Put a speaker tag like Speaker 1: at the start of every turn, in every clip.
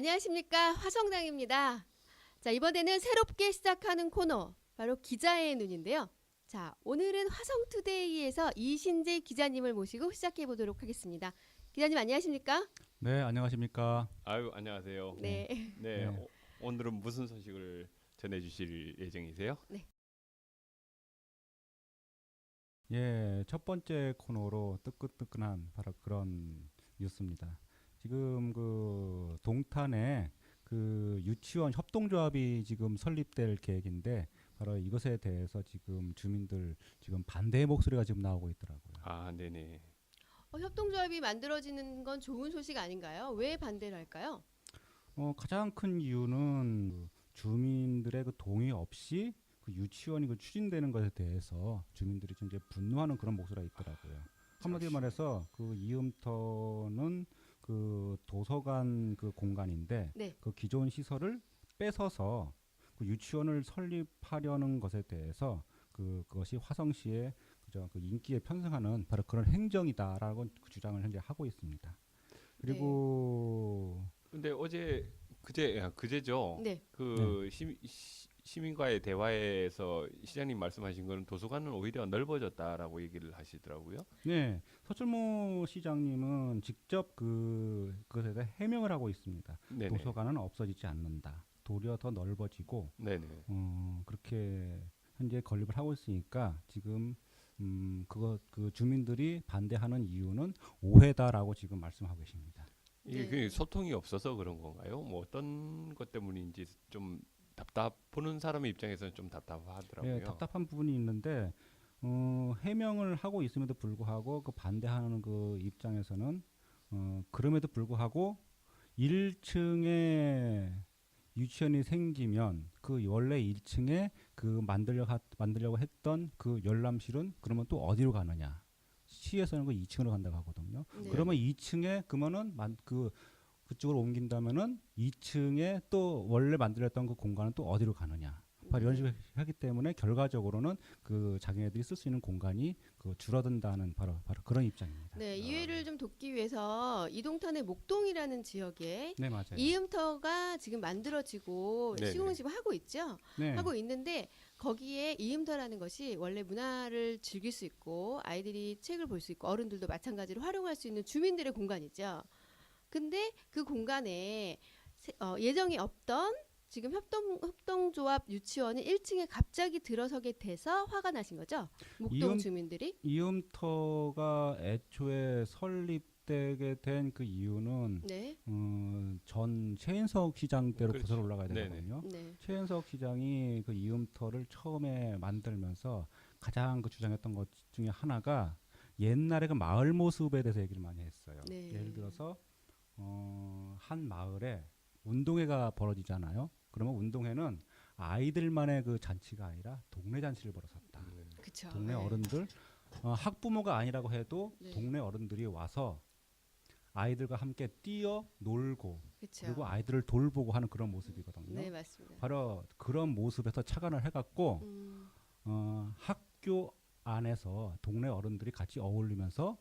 Speaker 1: 안녕하십니까, 화성당입니다. 자, 이번에는 새롭게 시작하는 코너 바로 기자의 눈인데요. 자, 오늘은 화성투데이에서 이신재 기자님을 모시고 시작해 보도록 하겠습니다. 기자님 안녕하십니까?
Speaker 2: 네, 안녕하십니까?
Speaker 3: 아유, 안녕하세요.
Speaker 2: 네.
Speaker 1: 네.
Speaker 3: 네,
Speaker 2: 네.
Speaker 3: 오늘은 무슨 소식을 전해주실 예정이세요?
Speaker 1: 네.
Speaker 2: 예, 첫 번째 코너로 뜨끈뜨끈한 바로 그런 뉴스입니다. 지금 그 동탄에 그 유치원 협동조합이 지금 설립될 계획인데 바로 이것에 대해서 지금 주민들 지금 반대의 목소리가 지금 나오고 있더라고요.
Speaker 3: 아, 네네.
Speaker 1: 협동조합이 만들어지는 건 좋은 소식 아닌가요? 왜 반대를 할까요?
Speaker 2: 가장 큰 이유는 그 주민들의 그 동의 없이 그 유치원이 그 추진되는 것에 대해서 주민들이 좀 이제 분노하는 그런 목소리가 있더라고요. 한마디로 말해서 그 이음터는 그 도서관 그 공간인데
Speaker 1: 네.
Speaker 2: 그 기존 시설을 뺏어서 그 유치원을 설립하려는 것에 대해서 그것이 화성시의 그저 그 인기에 편승하는 바로 그런 행정이다라고 그 주장을 현재 하고 있습니다.
Speaker 1: 네.
Speaker 2: 그리고
Speaker 3: 근데 어제 그제죠.
Speaker 1: 네.
Speaker 3: 그 시민과의 대화에서 시장님 말씀하신 거는 도서관은 오히려 넓어졌다라고 얘기를 하시더라고요.
Speaker 2: 네, 서철모 시장님은 직접 그것에 대해 해명을 하고 있습니다.
Speaker 3: 네네.
Speaker 2: 도서관은 없어지지 않는다. 도리어 더 넓어지고
Speaker 3: 네네.
Speaker 2: 그렇게 현재 건립을 하고 있으니까 지금 그거 그 주민들이 반대하는 이유는 오해다라고 지금 말씀하고 계십니다.
Speaker 3: 이게
Speaker 1: 네.
Speaker 3: 그 소통이 없어서 그런 건가요? 뭐 어떤 것 때문인지 좀 보는 사람의 입장에서는 좀 답답하더라고요.
Speaker 2: 예, 답답한 부분이 있는데 해명을 하고 있음에도 불구하고 그 반대하는 그 입장에서는 그럼에도 불구하고 1층에 유치원이 생기면 그 원래 1층에 그 만들려고 했던 그 열람실은 그러면 또 어디로 가느냐? 시에서는 그 2층으로 간다고 하거든요.
Speaker 1: 네.
Speaker 2: 그러면 2층에 그러면은 그쪽으로 옮긴다면은 2층에 또 원래 만들었던 그 공간은 또 어디로 가느냐? 바로 이런
Speaker 1: 네.
Speaker 2: 식으로 하기 때문에 결과적으로는 그 자기네들이 쓸 수 있는 공간이 그 줄어든다는 바로 그런 입장입니다.
Speaker 1: 네, 이해를 좀 돕기 위해서 이동탄의 목동이라는 지역에
Speaker 2: 네, 맞아요.
Speaker 1: 이음터가 지금 만들어지고
Speaker 3: 네네.
Speaker 1: 시공을 지금 하고 있죠.
Speaker 2: 네.
Speaker 1: 하고 있는데 거기에 이음터라는 것이 원래 문화를 즐길 수 있고 아이들이 책을 볼 수 있고 어른들도 마찬가지로 활용할 수 있는 주민들의 공간이죠. 근데 그 공간에 예정이 없던 지금 협동조합 유치원이 1층에 갑자기 들어서게 돼서 화가 나신 거죠? 목동
Speaker 2: 이음
Speaker 1: 주민들이?
Speaker 2: 이음터가 애초에 설립되게 된 그 이유는
Speaker 1: 네.
Speaker 2: 전 최인석 시장대로
Speaker 3: 그렇죠.
Speaker 2: 거슬러 올라가야
Speaker 3: 네네.
Speaker 2: 되거든요.
Speaker 1: 네.
Speaker 2: 최인석 시장이 그 이음터를 처음에 만들면서 가장 그 주장했던 것 중에 하나가 옛날에 그 마을 모습에 대해서 얘기를 많이 했어요.
Speaker 1: 네.
Speaker 2: 예를 들어서 한 마을에 운동회가 벌어지잖아요. 그러면 운동회는 아이들만의 그 잔치가 아니라 동네 잔치를 벌였었다.
Speaker 1: 그쵸.
Speaker 2: 동네
Speaker 1: 네.
Speaker 2: 어른들 학부모가 아니라고 해도
Speaker 1: 네.
Speaker 2: 동네 어른들이 와서 아이들과 함께 뛰어 놀고
Speaker 1: 그쵸.
Speaker 2: 그리고 아이들을 돌보고 하는 그런 모습이거든요.
Speaker 1: 네, 맞습니다.
Speaker 2: 바로 그런 모습에서 착안을 해갖고
Speaker 1: 음,
Speaker 2: 학교 안에서 동네 어른들이 같이 어울리면서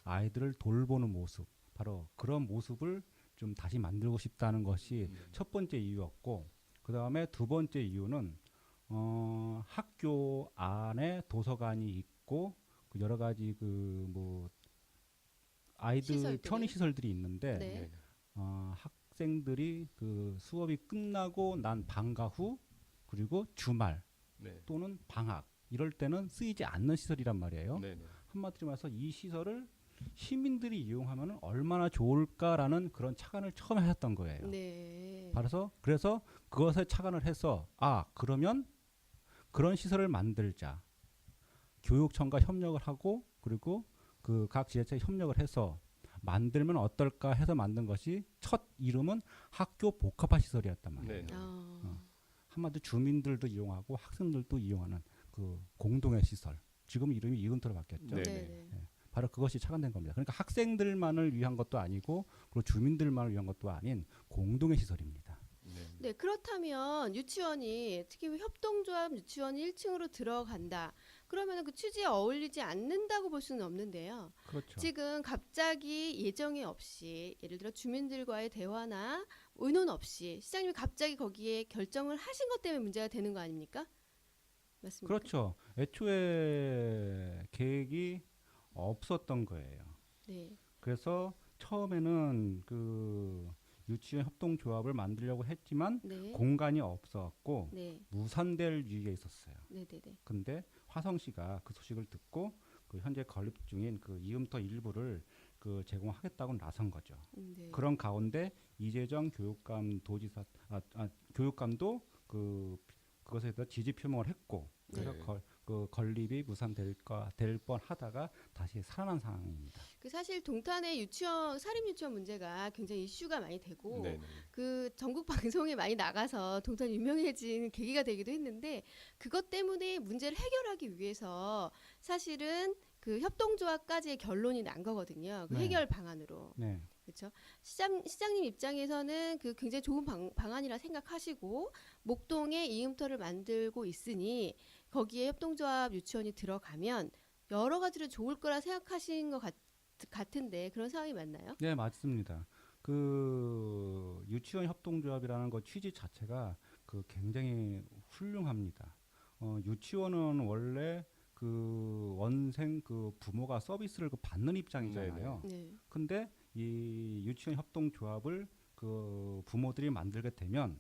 Speaker 2: 아이들을 돌보는 모습, 바로 그런 모습을 좀 다시 만들고 싶다는 것이 첫 번째 이유였고, 그 다음에 두 번째 이유는 학교 안에 도서관이 있고 그 여러 가지 그 뭐 아이들
Speaker 1: 시설들이.
Speaker 2: 편의 시설들이 있는데
Speaker 1: 네.
Speaker 2: 학생들이 그 수업이 끝나고 난 방과 후 그리고 주말
Speaker 3: 네.
Speaker 2: 또는 방학 이럴 때는 쓰이지 않는 시설이란 말이에요.
Speaker 3: 네네.
Speaker 2: 한마디로 말해서 이 시설을 시민들이 이용하면 얼마나 좋을까라는 그런 착안을 처음에 하셨던 거예요.
Speaker 1: 네.
Speaker 2: 그래서 그것에 착안을 해서 그러면 그런 시설을 만들자. 교육청과 협력을 하고 그리고 그 각 지자체 협력을 해서 만들면 어떨까 해서 만든 것이 첫 이름은 학교 복합화 시설이었단 말이에요.
Speaker 3: 네네.
Speaker 2: 한마디로 주민들도 이용하고 학생들도 이용하는 그 공동의 시설. 지금 이름이 이음터로 바뀌었죠.
Speaker 3: 네네.
Speaker 1: 네.
Speaker 2: 바로 그것이 착안된 겁니다. 그러니까 학생들만을 위한 것도 아니고 그리고 주민들만을 위한 것도 아닌 공동의 시설입니다.
Speaker 3: 네.
Speaker 1: 네, 그렇다면 유치원이 특히 협동조합 유치원이 1층으로 들어간다. 그러면 그 취지에 어울리지 않는다고 볼 수는 없는데요.
Speaker 2: 그렇죠.
Speaker 1: 지금 갑자기 예정이 없이 예를 들어 주민들과의 대화나 의논 없이 시장님이 갑자기 거기에 결정을 하신 것 때문에 문제가 되는 거 아닙니까? 맞습니까?
Speaker 2: 그렇죠. 애초에 계획이 없었던 거예요.
Speaker 1: 네.
Speaker 2: 그래서 처음에는 그 유치원 협동조합을 만들려고 했지만
Speaker 1: 네.
Speaker 2: 공간이 없었고
Speaker 1: 네.
Speaker 2: 무산될 위기에 있었어요.
Speaker 1: 네, 네, 네.
Speaker 2: 근데 화성시가 그 소식을 듣고 그 현재 건립 중인 그 이음터 일부를 그 제공하겠다고 나선 거죠.
Speaker 1: 네.
Speaker 2: 그런 가운데 이재정 교육감 도지사 교육감도 그것에 대해서 지지 표명을 했고 그래서
Speaker 3: 네.
Speaker 2: 그 건립이 될 뻔하다가 다시 살아난 상황입니다.
Speaker 1: 그 사실 동탄의 유치원 사립 유치원 문제가 굉장히 이슈가 많이 되고
Speaker 3: 네네.
Speaker 1: 그 전국 방송에 많이 나가서 동탄 유명해진 계기가 되기도 했는데 그것 때문에 문제를 해결하기 위해서 사실은 그 협동조합까지의 결론이 난 거거든요. 그
Speaker 2: 네.
Speaker 1: 해결 방안으로.
Speaker 2: 네.
Speaker 1: 그렇죠. 시장님 입장에서는 그 굉장히 좋은 방안이라 생각하시고 목동에 이음터를 만들고 있으니 거기에 협동조합 유치원이 들어가면 여러 가지로 좋을 거라 생각하신 것 같은데 그런 상황이 맞나요?
Speaker 2: 네, 맞습니다. 그 유치원 협동조합이라는 거 취지 자체가 그 굉장히 훌륭합니다. 유치원은 원래 그 원생 그 부모가 서비스를 그 받는 입장이잖아요.
Speaker 1: 네.
Speaker 2: 근데 이 유치원 협동조합을 그 부모들이 만들게 되면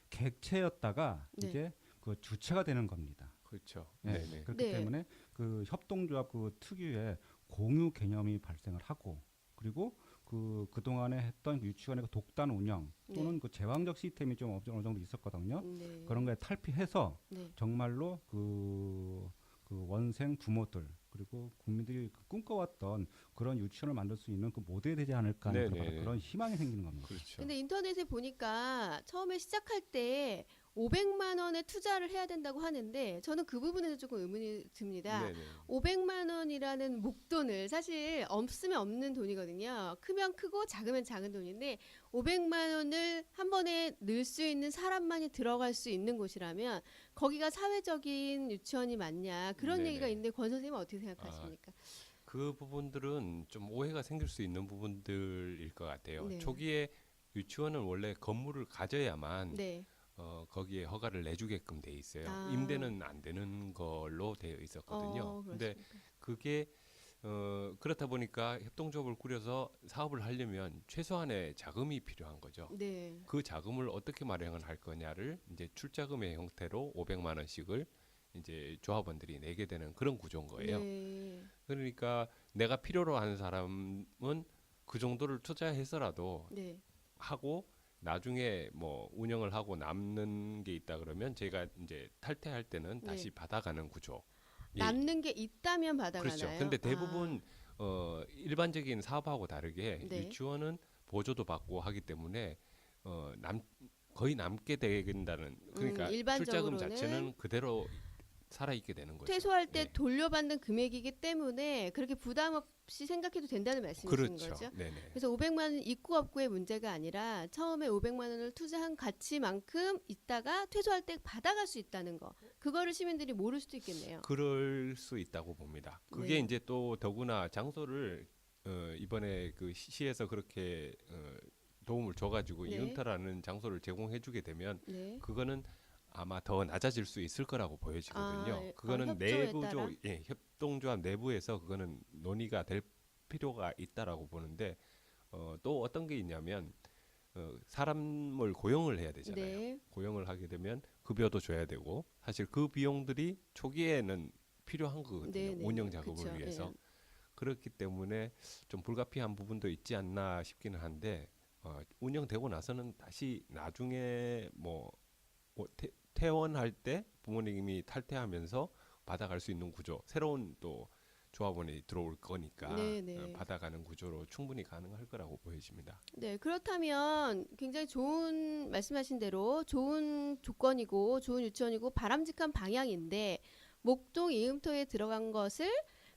Speaker 2: 객체였다가
Speaker 1: 네.
Speaker 2: 이제 그 주체가 되는 겁니다.
Speaker 3: 그렇죠.
Speaker 2: 네.
Speaker 3: 네네.
Speaker 2: 그렇기
Speaker 1: 네.
Speaker 2: 때문에 그 협동조합 그 특유의 공유 개념이 발생을 하고 그리고 그동안에 했던 유치원의 그 독단 운영 또는
Speaker 1: 네.
Speaker 2: 그 제왕적 시스템이 좀 어느 정도 있었거든요.
Speaker 1: 네.
Speaker 2: 그런 거에 탈피해서
Speaker 1: 네.
Speaker 2: 정말로 그 원생 부모들 그리고 국민들이 그 꿈꿔왔던 그런 유치원을 만들 수 있는 그 모델이 되지 않을까 하는
Speaker 3: 네네네.
Speaker 2: 그런 희망이 생기는 겁니다.
Speaker 3: 그렇죠.
Speaker 1: 근데 인터넷에 보니까 처음에 시작할 때 500만 원의 투자를 해야 된다고 하는데 저는 그 부분에서 조금 의문이 듭니다.
Speaker 3: 네네.
Speaker 1: 500만 원이라는 목돈을 사실 없으면 없는 돈이거든요. 크면 크고 작으면 작은 돈인데 500만 원을 한 번에 넣을 수 있는 사람만이 들어갈 수 있는 곳이라면 거기가 사회적인 유치원이 맞냐 그런
Speaker 3: 네네.
Speaker 1: 얘기가 있는데 권 선생님은 어떻게 생각하십니까?
Speaker 3: 그 부분들은 좀 오해가 생길 수 있는 부분들일 것 같아요.
Speaker 1: 네.
Speaker 3: 초기에 유치원은 원래 건물을 가져야만
Speaker 1: 네.
Speaker 3: 거기에 허가를 내주게끔 돼 있어요.
Speaker 1: 아.
Speaker 3: 임대는 안 되는 걸로 되어 있었거든요. 근데
Speaker 1: 그렇습니까?
Speaker 3: 그게 그렇다 보니까 협동조합을 꾸려서 사업을 하려면 최소한의 자금이 필요한 거죠.
Speaker 1: 네.
Speaker 3: 그 자금을 어떻게 마련을 할 거냐를 이제 출자금의 형태로 500만 원씩을 이제 조합원들이 내게 되는 그런 구조인 거예요.
Speaker 1: 네.
Speaker 3: 그러니까 내가 필요로 하는 사람은 그 정도를 투자해서라도
Speaker 1: 네.
Speaker 3: 하고 나중에 뭐 운영을 하고 남는 게 있다 그러면 제가 이제 탈퇴할 때는
Speaker 1: 네.
Speaker 3: 다시 받아가는 구조. 예,
Speaker 1: 남는 게 있다면 받아가나요?
Speaker 3: 그렇죠. 근데 대부분 일반적인 사업하고 다르게
Speaker 1: 네.
Speaker 3: 유치원은 보조도 받고 하기 때문에 거의 남게 된다는 그러니까
Speaker 1: 일반적으로는
Speaker 3: 출자금 자체는 그대로 살아있게 되는 거죠.
Speaker 1: 퇴소할 때
Speaker 3: 네.
Speaker 1: 돌려받는 금액이기 때문에 그렇게 부담 없이 생각해도 된다는 말씀이신
Speaker 3: 그렇죠.
Speaker 1: 거죠?
Speaker 3: 네네.
Speaker 1: 그래서 500만 원 있고 없고의 문제가 아니라 처음에 500만 원을 투자한 가치만큼 있다가 퇴소할 때 받아갈 수 있다는 거. 그거를 시민들이 모를 수도 있겠네요.
Speaker 3: 그럴 수 있다고 봅니다. 그게
Speaker 1: 네.
Speaker 3: 이제 또 더구나 장소를 이번에 그 시에서 그렇게 도움을 줘가지고
Speaker 1: 네.
Speaker 3: 이음터라는 장소를 제공해주게 되면
Speaker 1: 네.
Speaker 3: 그거는 아마 더 낮아질 수 있을 거라고 보여지거든요.
Speaker 1: 아,
Speaker 3: 그거는
Speaker 1: 협조에 따라?
Speaker 3: 협동조합 내부에서 그거는 논의가 될 필요가 있다라고 보는데 또 어떤 게 있냐면 사람을 고용을 해야 되잖아요.
Speaker 1: 네.
Speaker 3: 고용을 하게 되면 급여도 줘야 되고 사실 그 비용들이 초기에는 필요한 거거든요.
Speaker 1: 네, 네,
Speaker 3: 운영
Speaker 1: 네.
Speaker 3: 작업을
Speaker 1: 그쵸.
Speaker 3: 위해서.
Speaker 1: 예.
Speaker 3: 그렇기 때문에 좀 불가피한 부분도 있지 않나 싶기는 한데 운영되고 나서는 다시 나중에 퇴원할 때 부모님이 탈퇴하면서 받아갈 수 있는 구조, 새로운 또 조합원이 들어올 거니까
Speaker 1: 네, 네.
Speaker 3: 받아가는 구조로 충분히 가능할 거라고 보여집니다.
Speaker 1: 네, 그렇다면 굉장히 좋은 말씀하신 대로 좋은 조건이고 좋은 유치원이고 바람직한 방향인데 목동 이음터에 들어간 것을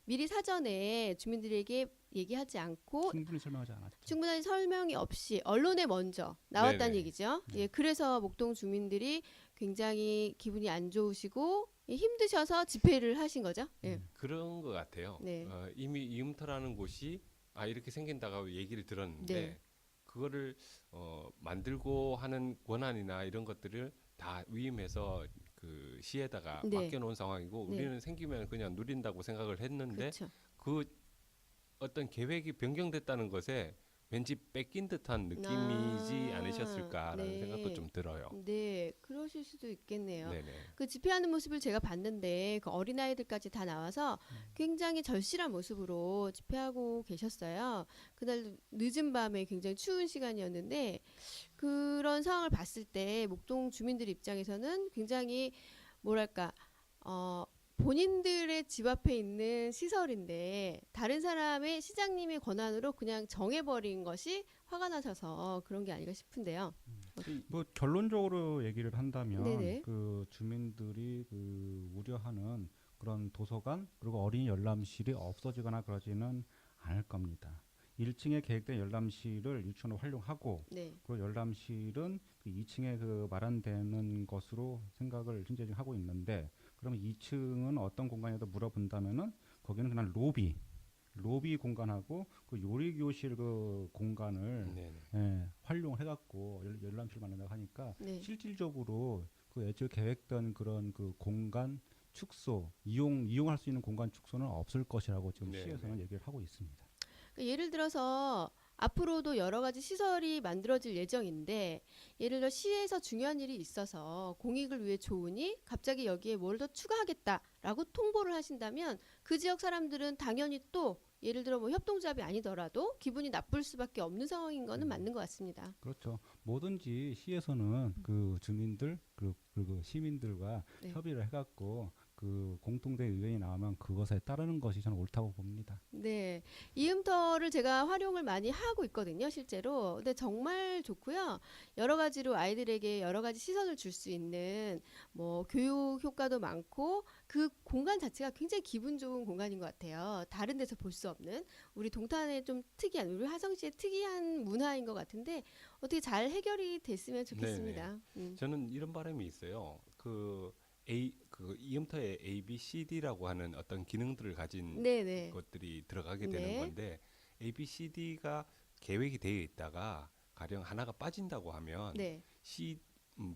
Speaker 1: 미리 사전에 주민들에게 얘기하지 않고
Speaker 2: 충분히 설명하지 않았죠.
Speaker 1: 충분한 설명이 없이 언론에 먼저 나왔다는
Speaker 3: 네네.
Speaker 1: 얘기죠.
Speaker 2: 네.
Speaker 1: 예, 그래서 목동 주민들이 굉장히 기분이 안 좋으시고 힘드셔서 집회를 하신 거죠? 예.
Speaker 3: 그런 것 같아요.
Speaker 1: 네.
Speaker 3: 이미 이음터라는 곳이 이렇게 생긴다고 얘기를 들었는데
Speaker 1: 네.
Speaker 3: 그거를 만들고 하는 권한이나 이런 것들을 다 위임해서 그 시에다가
Speaker 1: 네.
Speaker 3: 맡겨놓은 상황이고
Speaker 1: 네.
Speaker 3: 우리는 생기면 그냥 누린다고 생각을 했는데
Speaker 1: 그렇죠.
Speaker 3: 그 어떤 계획이 변경됐다는 것에 왠지 뺏긴 듯한 느낌이지
Speaker 1: 아,
Speaker 3: 않으셨을까라는
Speaker 1: 네.
Speaker 3: 생각도 좀 들어요.
Speaker 1: 네, 그러실 수도 있겠네요.
Speaker 3: 네네.
Speaker 1: 그 집회하는 모습을 제가 봤는데 그 어린아이들까지 다 나와서 굉장히 절실한 모습으로 집회하고 계셨어요. 그날 늦은 밤에 굉장히 추운 시간이었는데 그런 상황을 봤을 때 목동 주민들 입장에서는 굉장히 뭐랄까 본인들의 집 앞에 있는 시설인데 다른 사람의 시장님의 권한으로 그냥 정해버린 것이 화가 나셔서 그런 게 아닌가 싶은데요.
Speaker 2: 뭐 결론적으로 얘기를 한다면
Speaker 1: 네네.
Speaker 2: 그 주민들이 그 우려하는 그런 도서관 그리고 어린이 열람실이 없어지거나 그러지는 않을 겁니다. 1층에 계획된 열람실을 유치원으로 활용하고
Speaker 1: 네.
Speaker 2: 그 열람실은 그 2층에 그 마련되는 것으로 생각을 현재 지금 하고 있는데 그러면 2층은 어떤 공간이라도 물어본다면은 거기는 그냥 로비 공간하고 그 요리 교실 그 공간을
Speaker 3: 네네.
Speaker 2: 활용해갖고 열람실 만든다고 하니까
Speaker 1: 네.
Speaker 2: 실질적으로 그 애초에 계획된 그런 그 공간 축소 이용할 수 있는 공간 축소는 없을 것이라고 지금
Speaker 3: 네,
Speaker 2: 시에서는
Speaker 3: 네.
Speaker 2: 얘기를 하고 있습니다.
Speaker 1: 그러니까 예를 들어서 앞으로도 여러 가지 시설이 만들어질 예정인데 예를 들어 시에서 중요한 일이 있어서 공익을 위해 좋으니 갑자기 여기에 뭘 더 추가하겠다라고 통보를 하신다면 그 지역 사람들은 당연히 또 예를 들어 뭐 협동조합이 아니더라도 기분이 나쁠 수밖에 없는 상황인 거는 맞는 것 같습니다.
Speaker 2: 그렇죠. 뭐든지 시에서는 그 주민들 그리고 시민들과
Speaker 1: 네.
Speaker 2: 협의를 해갖고 그 공통된 의견이 나오면 그것에 따르는 것이 저는 옳다고 봅니다.
Speaker 1: 네, 이음터를 제가 활용을 많이 하고 있거든요, 실제로. 근데 정말 좋고요. 여러 가지로 아이들에게 여러 가지 시선을 줄 수 있는 뭐 교육 효과도 많고 그 공간 자체가 굉장히 기분 좋은 공간인 것 같아요. 다른 데서 볼 수 없는 우리 동탄의 좀 특이한 우리 화성시의 특이한 문화인 것 같은데 어떻게 잘 해결이 됐으면 좋겠습니다.
Speaker 3: 저는 이런 바람이 있어요. 그 이음터에 A, B, C, D라고 하는 어떤 기능들을 가진
Speaker 1: 네네.
Speaker 3: 것들이 들어가게 되는
Speaker 1: 네.
Speaker 3: 건데 A, B, C, D가 계획이 되어 있다가 가령 하나가 빠진다고 하면
Speaker 1: 네.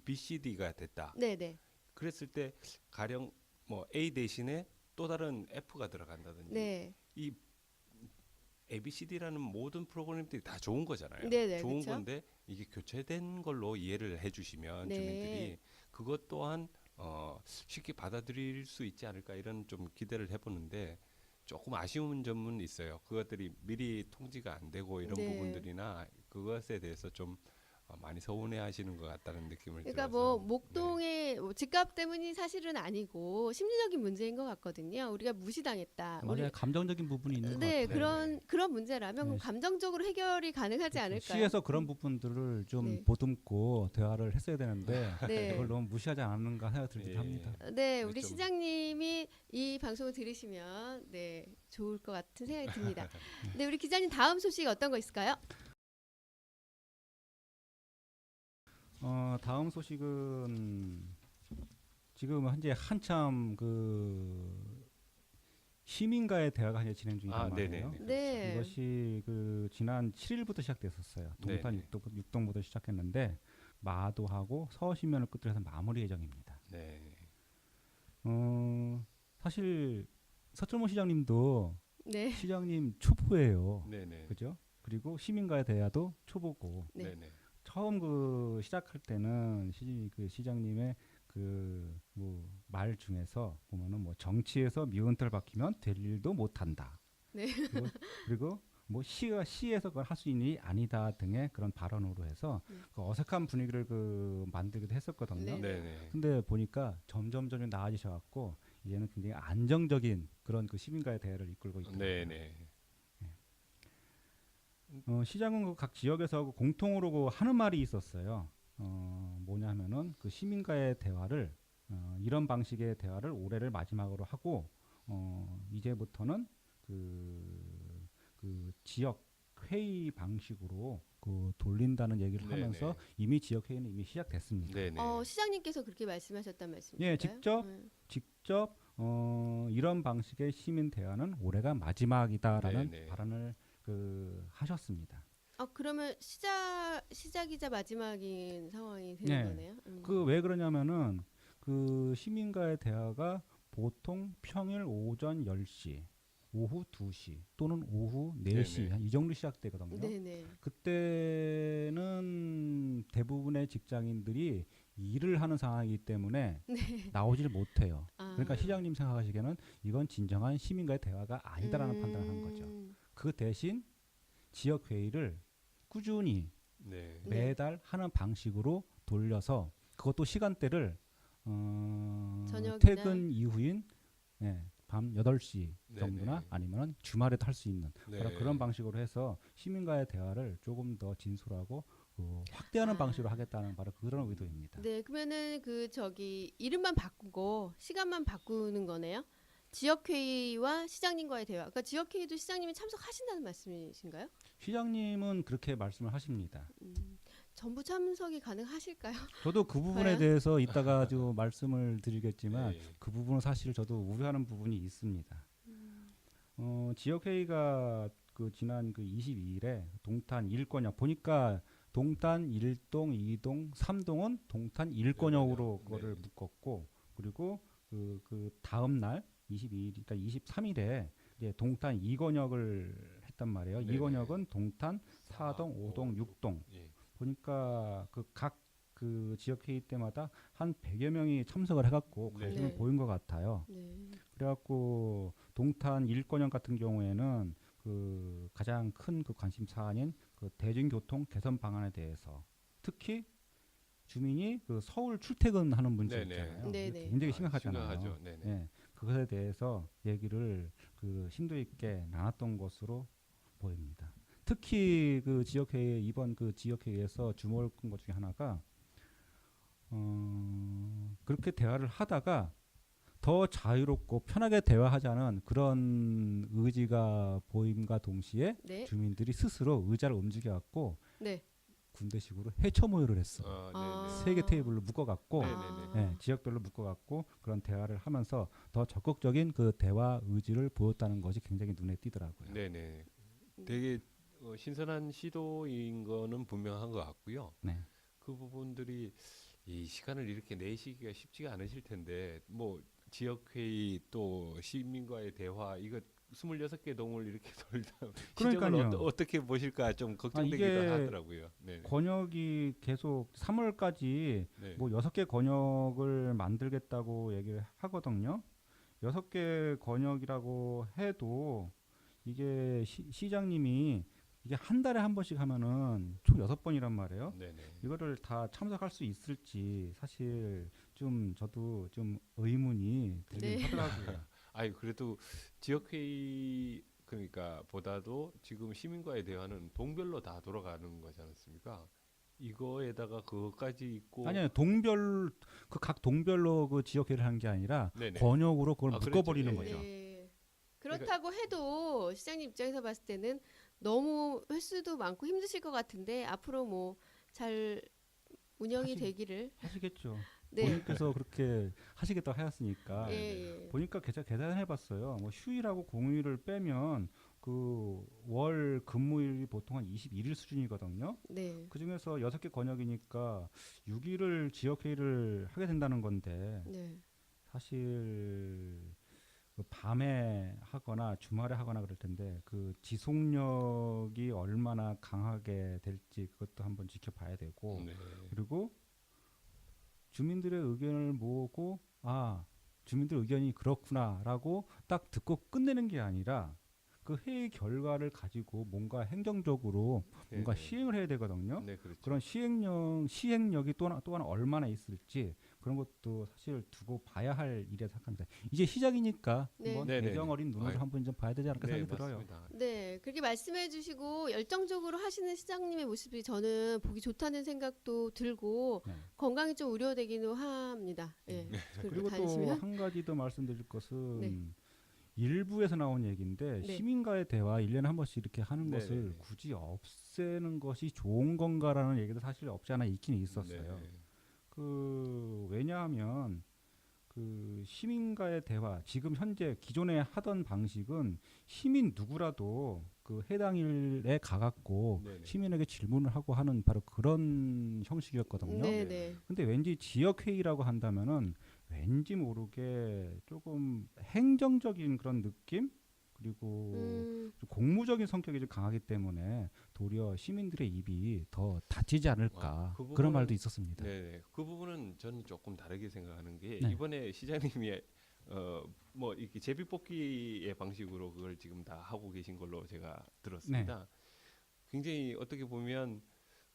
Speaker 3: B, C, D가 됐다.
Speaker 1: 네네.
Speaker 3: 그랬을 때 가령 뭐 A 대신에 또 다른 F가 들어간다든지
Speaker 1: 네.
Speaker 3: 이 A, B, C, D라는 모든 프로그램들이 다 좋은 거잖아요.
Speaker 1: 네네,
Speaker 3: 좋은
Speaker 1: 그쵸?
Speaker 3: 건데 이게 교체된 걸로 이해를 해주시면
Speaker 1: 네.
Speaker 3: 주민들이 그것 또한 쉽게 받아들일 수 있지 않을까 이런 좀 기대를 해보는데 조금 아쉬운 점은 있어요. 그것들이 미리 통지가 안 되고 이런
Speaker 1: 네.
Speaker 3: 부분들이나 그것에 대해서 좀 많이 서운해하시는 것 같다는 느낌을
Speaker 1: 그러니까
Speaker 3: 들어서
Speaker 1: 뭐 목동의 뭐 집값 때문이 사실은 아니고 심리적인 문제인 것 같거든요. 우리가 무시당했다.
Speaker 2: 맞아요. 감정적인 부분이 있는 것
Speaker 1: 네,
Speaker 2: 같아요.
Speaker 1: 그런 문제라면 그럼
Speaker 2: 네.
Speaker 1: 감정적으로 해결이 가능하지 않을까요?
Speaker 2: 시에서 그런 부분들을 좀
Speaker 1: 네.
Speaker 2: 보듬고 대화를 했어야 되는데
Speaker 1: 네.
Speaker 2: 그걸 너무 무시하지 않는가 생각이 들기도
Speaker 3: 예.
Speaker 2: 합니다.
Speaker 1: 네, 우리
Speaker 3: 좀-
Speaker 1: 시장님이 이 방송을 들으시면 네 좋을 것 같은 생각이 듭니다. 네, 우리 기자님 다음 소식 어떤 거 있을까요?
Speaker 2: 다음 소식은 지금 현재 한참 그 시민과의 대화가 현재 진행 중이란 말이에요.
Speaker 3: 네네.
Speaker 1: 네,
Speaker 2: 이것이 그 지난 7일부터 시작됐었어요. 동탄
Speaker 3: 네네.
Speaker 2: 육동부터 시작했는데 마도하고 서시면을 끝으로 해서 마무리 예정입니다.
Speaker 3: 네.
Speaker 2: 사실 서철모 시장님도
Speaker 1: 네,
Speaker 2: 시장님 초보예요.
Speaker 3: 네네.
Speaker 2: 그죠? 그리고 시민과의 대화도 초보고
Speaker 1: 네.
Speaker 3: 네네.
Speaker 2: 처음 그 시작할 때는 그 시장님의 그 뭐 말 중에서 보면은 뭐 정치에서 미운털 박히면 될 일도 못 한다.
Speaker 1: 네.
Speaker 2: 그리고 뭐 시에서 그걸 할 수 있는 일이 아니다 등의 그런 발언으로 해서 그 어색한 분위기를 그 만들기도 했었거든요.
Speaker 1: 네.
Speaker 3: 네네.
Speaker 2: 근데 보니까 점점 나아지셔 갖고 이제는 굉장히 안정적인 그런 그 시민과의 대화를 이끌고 있더라고요.
Speaker 3: 네네.
Speaker 2: 시장은 그 각 지역에서 그 공통으로 그 하는 말이 있었어요. 뭐냐면은 그 시민과의 대화를 이런 방식의 대화를 올해를 마지막으로 하고 이제부터는 그 지역 회의 방식으로 그 돌린다는 얘기를
Speaker 3: 네네.
Speaker 2: 하면서 이미 지역 회의는 이미 시작됐습니다.
Speaker 3: 네네.
Speaker 1: 시장님께서 그렇게 말씀하셨단 말씀이신가요?
Speaker 2: 예, 직접 직접 이런 방식의 시민 대화는 올해가 마지막이다라는
Speaker 3: 네, 네.
Speaker 2: 발언을 하셨습니다.
Speaker 1: 그러면 시작이자 마지막인 상황이 되는
Speaker 2: 네.
Speaker 1: 거네요.
Speaker 2: 왜 그러냐면은 그 시민과의 대화가 보통 평일 오전 10시, 오후 2시 또는 오후 4시
Speaker 3: 네네.
Speaker 2: 한 이 정도 시작되거든요.
Speaker 1: 네네.
Speaker 2: 그때는 대부분의 직장인들이 일을 하는 상황이기 때문에 나오질 못해요. 그러니까 시장님 생각하시기에는 이건 진정한 시민과의 대화가 아니다라는 판단을 한 거죠. 그 대신 지역 회의를 꾸준히
Speaker 3: 네.
Speaker 2: 매달 하는 방식으로 돌려서 그것도 시간대를
Speaker 1: 저녁이나?
Speaker 2: 퇴근 이후인 밤 8시
Speaker 3: 네,
Speaker 2: 정도나
Speaker 3: 네.
Speaker 2: 아니면 주말에도 할 수 있는
Speaker 3: 네.
Speaker 2: 그런 방식으로 해서 시민과의 대화를 조금 더 진솔하고 확대하는 방식으로 하겠다는 바로 그런 의도입니다.
Speaker 1: 네, 그러면은 이름만 바꾸고 시간만 바꾸는 거네요. 지역 회의와 시장님과의 대화. 그러니까 지역 회의도 시장님이 참석하신다는 말씀이신가요?
Speaker 2: 시장님은 그렇게 말씀을 하십니다.
Speaker 1: 전부 참석이 가능하실까요?
Speaker 2: 저도 그 부분에
Speaker 1: 과연?
Speaker 2: 대해서 이따가 좀 말씀을 드리겠지만
Speaker 3: 네.
Speaker 2: 그 부분은 사실 저도 우려하는 부분이 있습니다. 지역회의가 지난 22일에 동탄 1권역 보니까 동탄 1동, 2동, 3동은 동탄 1권역으로
Speaker 3: 네.
Speaker 2: 그거를 묶었고 그리고 그 다음 날 22일, 그러니까 23일에 이제 동탄 2권역을 했단 말이에요.
Speaker 3: 네네.
Speaker 2: 2권역은 동탄 4동, 5동, 6동.
Speaker 3: 예.
Speaker 2: 보니까 각 지역 회의 때마다 한 100여 명이 참석을 해갖고
Speaker 3: 네.
Speaker 2: 관심을
Speaker 1: 네.
Speaker 2: 보인 것 같아요.
Speaker 1: 네.
Speaker 2: 그래갖고 동탄 1권역 같은 경우에는 가장 큰 관심 사안인 대중교통 개선 방안에 대해서 특히 주민이 서울 출퇴근하는 문제
Speaker 3: 네네.
Speaker 2: 있잖아요.
Speaker 1: 네네.
Speaker 2: 이게 굉장히 심각하잖아요.
Speaker 3: 심각하죠. 네네.
Speaker 2: 네, 그것에 대해서 얘기를 심도 있게 나눴던 것으로 보입니다. 특히 이번 지역회의에서 주목을 끈 것 중에 하나가 그렇게 대화를 하다가 더 자유롭고 편하게 대화하자는 그런 의지가 보임과 동시에
Speaker 1: 네.
Speaker 2: 주민들이 스스로 의자를 움직여갖고
Speaker 1: 네.
Speaker 2: 군대식으로 해처 모여를 했어.
Speaker 3: 네네.
Speaker 2: 세 개 테이블로 묶어갖고
Speaker 3: 네네네.
Speaker 2: 지역별로 묶어갖고 그런 대화를 하면서 더 적극적인 대화 의지를 보였다는 것이 굉장히 눈에 띄더라고요.
Speaker 3: 네네. 되게 신선한 시도인 거는 분명한 것 같고요.
Speaker 2: 네.
Speaker 3: 그 부분들이 이 시간을 이렇게 내시기가 쉽지가 않으실 텐데 뭐 지역회의 또 시민과의 대화 이거 26개 동을 이렇게 돌다 시정을
Speaker 2: 그러니까요.
Speaker 3: 어떻게 보실까 좀 걱정되기도
Speaker 2: 이게
Speaker 3: 하더라고요. 네.
Speaker 2: 권역이 계속 3월까지
Speaker 3: 네.
Speaker 2: 뭐 6개 권역을 만들겠다고 얘기를 하거든요. 6개 권역이라고 해도 이게 시장님이 이게 한 달에 한 번씩 하면은 총 6번이란 말이에요.
Speaker 3: 네네.
Speaker 2: 이거를 다 참석할 수 있을지 사실 저도 좀 의문이 들긴
Speaker 1: 네.
Speaker 2: 하더라고요.
Speaker 3: 아니 그래도 지역회의 그러니까 보다도 지금 시민과의 대화는 동별로 다 돌아가는 거지 않습니까? 이거에다가 그것까지 있고
Speaker 2: 아니요, 각 동별로 지역회의를 하는 게 아니라
Speaker 3: 네네.
Speaker 2: 권역으로 그걸
Speaker 3: 그렇죠.
Speaker 2: 묶어버리는
Speaker 3: 예,
Speaker 2: 거죠.
Speaker 1: 네. 그렇다고 해도 시장님 입장에서 봤을 때는 너무 횟수도 많고 힘드실 것 같은데 앞으로 뭐 잘 운영이 되기를.
Speaker 2: 하시겠죠.
Speaker 1: 네.
Speaker 2: 본인께서 그렇게 하시겠다고 하였으니까.
Speaker 1: 예, 예.
Speaker 2: 보니까 계산해봤어요. 뭐 휴일하고 공휴일을 빼면 월 근무일이 보통 한 21일 수준이거든요.
Speaker 1: 네.
Speaker 2: 그 중에서 6개 권역이니까 6일을 지역회의를 하게 된다는 건데
Speaker 1: 네.
Speaker 2: 사실 밤에 하거나 주말에 하거나 그럴 텐데 지속력이 얼마나 강하게 될지 그것도 한번 지켜봐야 되고
Speaker 3: 네.
Speaker 2: 그리고 주민들의 의견을 모으고 주민들 의견이 그렇구나라고 딱 듣고 끝내는 게 아니라 그 회의 결과를 가지고 뭔가 행정적으로 뭔가
Speaker 3: 네네.
Speaker 2: 시행을 해야 되거든요.
Speaker 3: 네, 그렇죠.
Speaker 2: 그런 시행력이 또한 얼마나 있을지 그런 것도 사실 두고 봐야 할 일이라 생각합니다. 이제 시작이니까
Speaker 1: 네.
Speaker 2: 한번
Speaker 3: 네네네.
Speaker 2: 애정 어린 눈으로
Speaker 3: 아유.
Speaker 2: 한번 좀 봐야 되지 않을까
Speaker 3: 네,
Speaker 2: 생각이 들어요.
Speaker 3: 맞습니다.
Speaker 1: 네, 그렇게 말씀해 주시고 열정적으로 하시는 시장님의 모습이 저는 보기 좋다는 생각도 들고
Speaker 2: 네.
Speaker 1: 건강이 좀 우려되기도 합니다. 예.
Speaker 2: 그리고 또
Speaker 1: 다니시면.
Speaker 2: 한 가지 더 말씀드릴 것은
Speaker 1: 네.
Speaker 2: 일부에서 나온 얘기인데
Speaker 1: 네.
Speaker 2: 시민과의 대화 1년에 한 번씩 이렇게 하는
Speaker 3: 네네네.
Speaker 2: 것을 굳이 없애는 것이 좋은 건가라는 얘기도 사실 없지 않아 있긴 있었어요.
Speaker 3: 네.
Speaker 2: 왜냐하면 그 시민과의 대화, 지금 현재 기존에 하던 방식은 시민 누구라도 그 해당 일에 가갖고
Speaker 3: 네네.
Speaker 2: 시민에게 질문을 하고 하는 바로 그런 형식이었거든요.
Speaker 1: 네네.
Speaker 2: 근데 왠지 지역 회의라고 한다면은 왠지 모르게 조금 행정적인 그런 느낌, 그리고 좀 공무적인 성격이 좀 강하기 때문에 도리어 시민들의 입이 더 다치지 않을까,
Speaker 3: 그
Speaker 2: 그런
Speaker 3: 부분은-
Speaker 2: 말도 있었습니다.
Speaker 3: 네, 그 부분은 저는 조금 다르게 생각하는 게
Speaker 2: 네.
Speaker 3: 이번에 시장님이 뭐 이렇게 제비뽑기의 방식으로 그걸 지금 다 하고 계신 걸로 제가 들었습니다.
Speaker 2: 네.
Speaker 3: 굉장히 어떻게 보면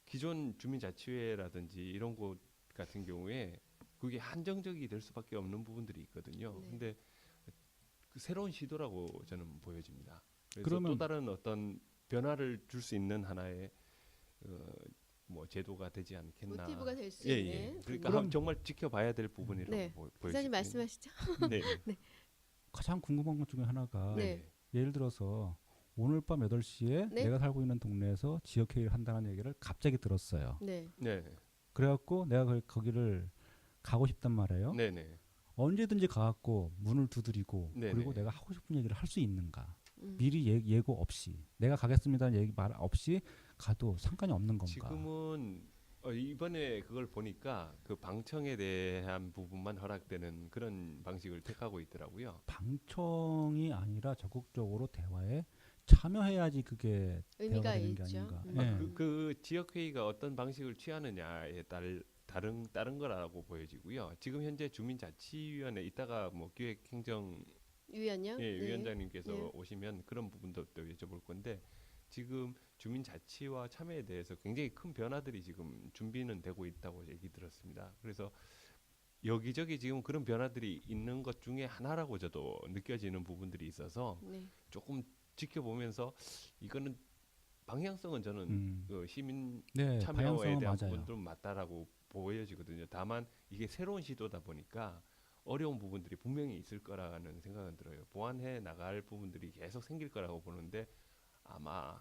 Speaker 3: 기존 주민자치회라든지 이런 곳 같은 경우에 그게 한정적이 될 수밖에 없는 부분들이 있거든요.
Speaker 1: 네.
Speaker 3: 근데 그 새로운 시도라고 저는 보여집니다. 그래서
Speaker 2: 그러면-
Speaker 3: 또 다른 어떤 변화를 줄 수 있는 하나의 뭐 제도가 되지 않겠나.
Speaker 1: 모티브가 될 수
Speaker 3: 예,
Speaker 1: 있는.
Speaker 3: 예. 그러니까
Speaker 2: 그럼-
Speaker 3: 정말 지켜봐야 될 부분이라고
Speaker 1: 네.
Speaker 3: 보여집니다.
Speaker 1: 기자님 말씀하시죠.
Speaker 3: 네.
Speaker 2: 가장 궁금한 것 중에 하나가
Speaker 1: 네.
Speaker 2: 예를 들어서 오늘 밤 8시에
Speaker 1: 네.
Speaker 2: 내가 살고 있는 동네에서 지역회의를 한다는 얘기를 갑자기 들었어요.
Speaker 1: 네.
Speaker 3: 네.
Speaker 2: 그래갖고 내가 거기를 가고 싶단 말이에요.
Speaker 3: 네, 네.
Speaker 2: 언제든지 가갖고 문을 두드리고
Speaker 3: 네네.
Speaker 2: 그리고 내가 하고 싶은 얘기를 할 수 있는가.
Speaker 1: 음.
Speaker 2: 미리 예고 없이 내가 가겠습니다는 얘기 말 없이 가도 상관이 없는 건가.
Speaker 3: 지금은 이번에 그걸 보니까 그 방청에 대한 부분만 허락되는 그런 방식을 택하고 있더라고요.
Speaker 2: 방청이 아니라 적극적으로 대화에 참여해야지 그게
Speaker 1: 의미가
Speaker 2: 대화가 되는 게
Speaker 1: 있죠.
Speaker 2: 아닌가.
Speaker 1: 음.
Speaker 2: 예.
Speaker 3: 그 지역 회의가 어떤 방식을 취하느냐에 다른 거라고 보여지고요. 지금 현재 주민자치위원회 이따가 뭐 기획행정
Speaker 1: 위원요?
Speaker 3: 예,
Speaker 1: 네.
Speaker 3: 위원장님께서
Speaker 1: 네.
Speaker 3: 오시면 그런 부분도 또 여쭤볼 건데 지금 주민자치와 참여에 대해서 굉장히 큰 변화들이 지금 준비는 되고 있다고 얘기 들었습니다. 그래서 여기저기 지금 그런 변화들이 있는 것 중에 하나라고 저도 느껴지는 부분들이 있어서
Speaker 1: 네.
Speaker 3: 조금 지켜보면서 이거는 방향성은 저는 그 시민
Speaker 2: 네,
Speaker 3: 참여에
Speaker 2: 방향성은
Speaker 3: 대한
Speaker 2: 맞아요.
Speaker 3: 부분들은 맞다라고 보여지거든요. 다만 이게 새로운 시도다 보니까 어려운 부분들이 분명히 있을 거라는 생각은 들어요. 보완해 나갈 부분들이 계속 생길 거라고 보는데 아마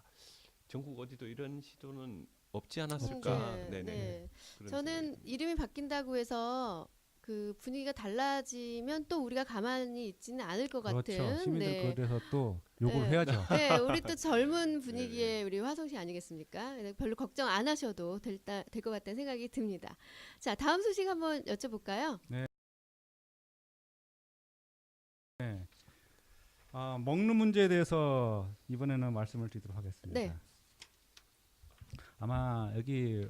Speaker 3: 전국 어디도 이런 시도는 없지 않았을까.
Speaker 1: 네.
Speaker 3: 네네.
Speaker 1: 네.
Speaker 3: 그런
Speaker 1: 저는
Speaker 3: 생각이
Speaker 1: 이름이 바뀐다고 해서 그 분위기가 달라지면 또 우리가 가만히 있지는 않을 것
Speaker 2: 그렇죠.
Speaker 1: 같은.
Speaker 2: 시민들
Speaker 1: 네.
Speaker 2: 그래서 또 요구를
Speaker 1: 네.
Speaker 2: 해야죠.
Speaker 1: 네, 우리 또 젊은 분위기의 우리 화성시 아니겠습니까? 네, 별로 걱정 안 하셔도 될 것 같다는 생각이 듭니다. 자, 다음 소식 한번 여쭤볼까요?
Speaker 2: 네. 먹는 문제에 대해서 이번에는 말씀을 드리도록 하겠습니다.
Speaker 1: 네.
Speaker 2: 아마 여기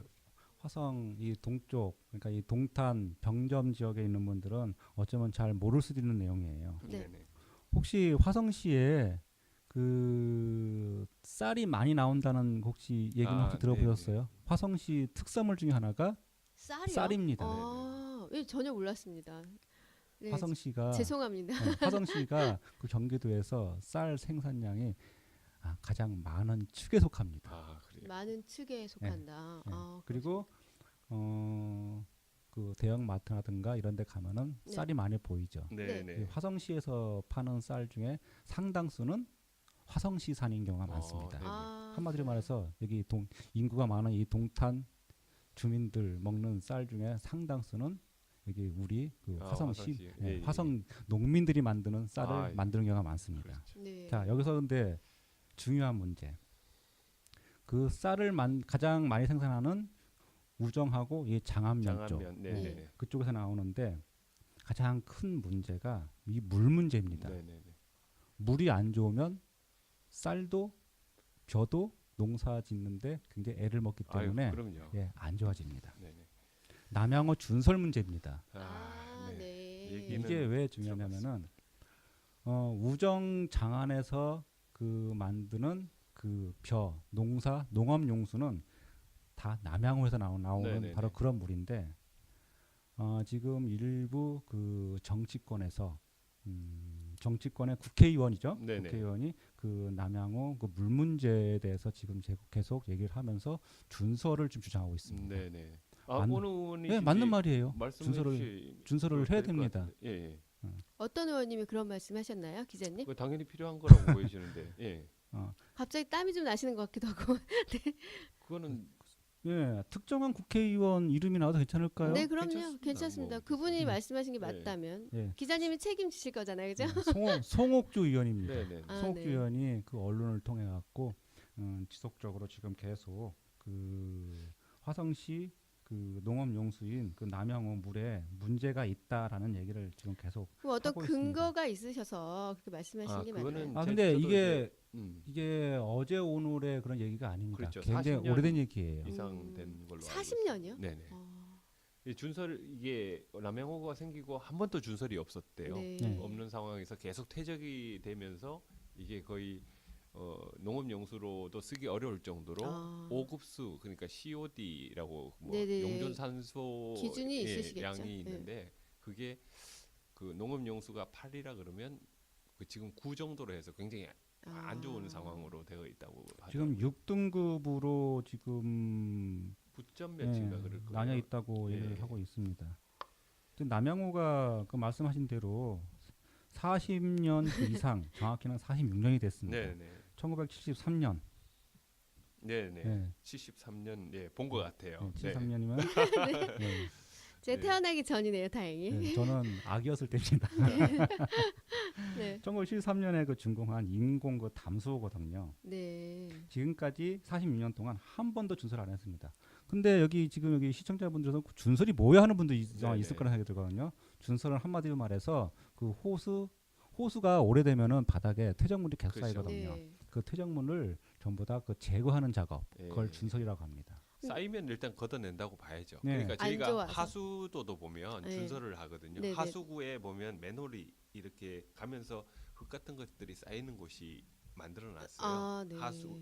Speaker 2: 화성 이 동쪽, 그러니까 이 동탄 병점 지역에 있는 분들은 어쩌면 잘 모를 수도 있는 내용이에요.
Speaker 1: 네.
Speaker 3: 네네.
Speaker 2: 혹시 화성시에 그 쌀이 많이 나온다는 혹시 얘기는
Speaker 3: 아,
Speaker 2: 혹시 들어보셨어요? 화성시 특산물 중에 하나가
Speaker 1: 쌀이요?
Speaker 2: 쌀입니다.
Speaker 1: 아, 예, 전혀 몰랐습니다. 네,
Speaker 2: 화성시가
Speaker 1: 죄송합니다.
Speaker 2: 화성시가 그 경기도에서 쌀 생산량이 가장 많은 축에 속합니다.
Speaker 3: 아 그래요.
Speaker 1: 많은 측에 속한다.
Speaker 2: 네.
Speaker 1: 아,
Speaker 2: 그리고 그 대형 마트라든가 이런 데 가면은
Speaker 1: 네.
Speaker 2: 쌀이 많이 보이죠.
Speaker 3: 네네.
Speaker 2: 이 화성시에서 파는 쌀 중에 상당수는 화성시산인 경우가 많습니다.
Speaker 3: 네.
Speaker 1: 아,
Speaker 2: 한마디로 말해서 여기 인구가 많은 이 동탄 주민들 먹는 쌀 중에 상당수는 여기 우리 그 화성시,
Speaker 3: 화성시.
Speaker 2: 예,
Speaker 3: 예, 예.
Speaker 2: 화성 농민들이 만드는 쌀을
Speaker 3: 아, 예.
Speaker 2: 만드는 경우가 많습니다.
Speaker 3: 그렇죠.
Speaker 1: 네.
Speaker 2: 자, 여기서 근데 중요한 문제. 그 쌀을 가장 많이 생산하는 우정하고 이 장안면 쪽,
Speaker 3: 장안면. 네네.
Speaker 2: 그쪽에서 나오는데 가장 큰 문제가 이 물 문제입니다.
Speaker 3: 네네네.
Speaker 2: 물이 안 좋으면 쌀도 벼도 농사 짓는데 굉장히 애를 먹기
Speaker 3: 아유,
Speaker 2: 때문에
Speaker 3: 그럼요.
Speaker 2: 안 좋아집니다.
Speaker 3: 네네.
Speaker 2: 남양어 준설 문제입니다.
Speaker 1: 아,
Speaker 3: 네.
Speaker 1: 네.
Speaker 3: 얘기는
Speaker 2: 이게 왜 중요하냐면은 우정 장안에서 그 만드는 그 벼, 농업 용수는 다 남양호에서 나오는
Speaker 3: 네네네.
Speaker 2: 바로 그런 물인데 지금 일부 그 정치권에서 정치권의 국회의원이죠.
Speaker 3: 네네.
Speaker 2: 국회의원이 그 남양호 그 물 문제에 대해서 지금 계속 얘기를 하면서 준설을 좀 주장하고 있습니다.
Speaker 3: 네네. 아,
Speaker 2: 맞는-
Speaker 3: 어느 의원이
Speaker 2: 네, 맞는 말이에요.
Speaker 3: 말씀을
Speaker 2: 준설을 해야 됩니다.
Speaker 3: 예, 예.
Speaker 1: 어떤 의원님이 그런 말씀하셨나요, 기자님?
Speaker 3: 그 당연히 필요한 거라고 보여지는데, 예.
Speaker 1: 갑자기 땀이 좀 나시는 것 같기도 하고.
Speaker 3: 그거는
Speaker 2: 예, 특정한 국회의원 이름이 나와도 괜찮을까요?
Speaker 1: 네, 그럼요.
Speaker 3: 괜찮습니다.
Speaker 1: 괜찮습니다.
Speaker 3: 뭐,
Speaker 1: 그분이
Speaker 2: 네.
Speaker 1: 말씀하신 게
Speaker 3: 네.
Speaker 1: 맞다면
Speaker 2: 예,
Speaker 1: 기자님이 책임지실 거잖아요, 그죠?
Speaker 2: 송옥주 의원입니다.
Speaker 3: 네네.
Speaker 1: 아,
Speaker 2: 송옥주
Speaker 1: 네.
Speaker 2: 의원이 그 언론을 통해 갖고 지속적으로 지금 계속 그 화성시 그 농업용수인 그 남양호 물에 문제가 있다라는 얘기를 지금 계속
Speaker 1: 그럼 어떤
Speaker 2: 하고 있습니다.
Speaker 1: 근거가 있으셔서 그렇게 말씀하시는 게
Speaker 3: 그거는
Speaker 1: 맞나요?
Speaker 2: 근데
Speaker 3: 저도
Speaker 2: 이게
Speaker 3: 이제,
Speaker 2: 이게 어제 오늘의 그런 얘기가 아닙니다.
Speaker 3: 그렇죠.
Speaker 2: 굉장히
Speaker 3: 40년
Speaker 2: 오래된 얘기예요.
Speaker 3: 이상 된 걸로 알고
Speaker 1: 40년이요?
Speaker 3: 있습니다. 네네.
Speaker 1: 어,
Speaker 3: 이 준설 이게 남양호가 생기고 한 번도 준설이 없었대요.
Speaker 1: 네.
Speaker 2: 네.
Speaker 3: 없는 상황에서 계속 퇴적이 되면서 이게 거의 농업용수로도 쓰기 어려울 정도로
Speaker 1: 아.
Speaker 3: 5급수 그러니까 COD라고 뭐
Speaker 1: 네네.
Speaker 3: 용존산소
Speaker 1: 기준이 있으시겠죠.
Speaker 3: 양이
Speaker 1: 네.
Speaker 3: 있는데 그게 그 농업용수가 8이라 그러면 그 지금 9 정도로 해서 굉장히 안 좋은 상황으로 되어 있다고
Speaker 2: 지금
Speaker 3: 하더라고요.
Speaker 2: 6등급으로 지금
Speaker 3: 9점 몇인가 그럴 거예요.
Speaker 2: 나뉘어 있다고
Speaker 3: 예.
Speaker 2: 얘기를 하고 있습니다. 지금 남양호가 그 말씀하신 대로 40년 그 이상 정확히는 46년이 됐습니다.
Speaker 3: 네네.
Speaker 2: 1973년.
Speaker 3: 네네.
Speaker 2: 네.
Speaker 3: 73년 본 것 같아요. 네.
Speaker 2: 73년이면
Speaker 1: 제가
Speaker 3: 네.
Speaker 1: 태어나기 전이네요, 다행히.
Speaker 2: 저는 아기였을 때입니다.
Speaker 1: 네.
Speaker 2: 1973년에 그 준공한 인공 그 담수호거든요.
Speaker 1: 네.
Speaker 2: 지금까지 46년 동안 한 번도 준설 안 했습니다. 근데 여기 지금 여기 시청자분들은 준설이 뭐야 하는 분도
Speaker 3: 네네.
Speaker 2: 있을 거라는 생각이 들거든요. 준설은 한마디로 말해서 그 호수가 오래되면은 바닥에 퇴적물이 계속
Speaker 3: 그렇죠.
Speaker 2: 쌓이거든요.
Speaker 1: 네.
Speaker 2: 그 퇴적물을 전부 다 그 제거하는 작업,
Speaker 3: 예.
Speaker 2: 그걸 준설이라고 합니다.
Speaker 3: 쌓이면 일단 걷어낸다고 봐야죠.
Speaker 2: 네.
Speaker 3: 그러니까
Speaker 1: 안
Speaker 3: 저희가
Speaker 1: 좋아서.
Speaker 3: 하수도도 보면
Speaker 1: 네.
Speaker 3: 준설을 하거든요.
Speaker 1: 네네.
Speaker 3: 하수구에 보면 맨홀이 이렇게 가면서 흙 같은 것들이 쌓이는 곳이 만들어놨어요.
Speaker 1: 아, 네.
Speaker 3: 하수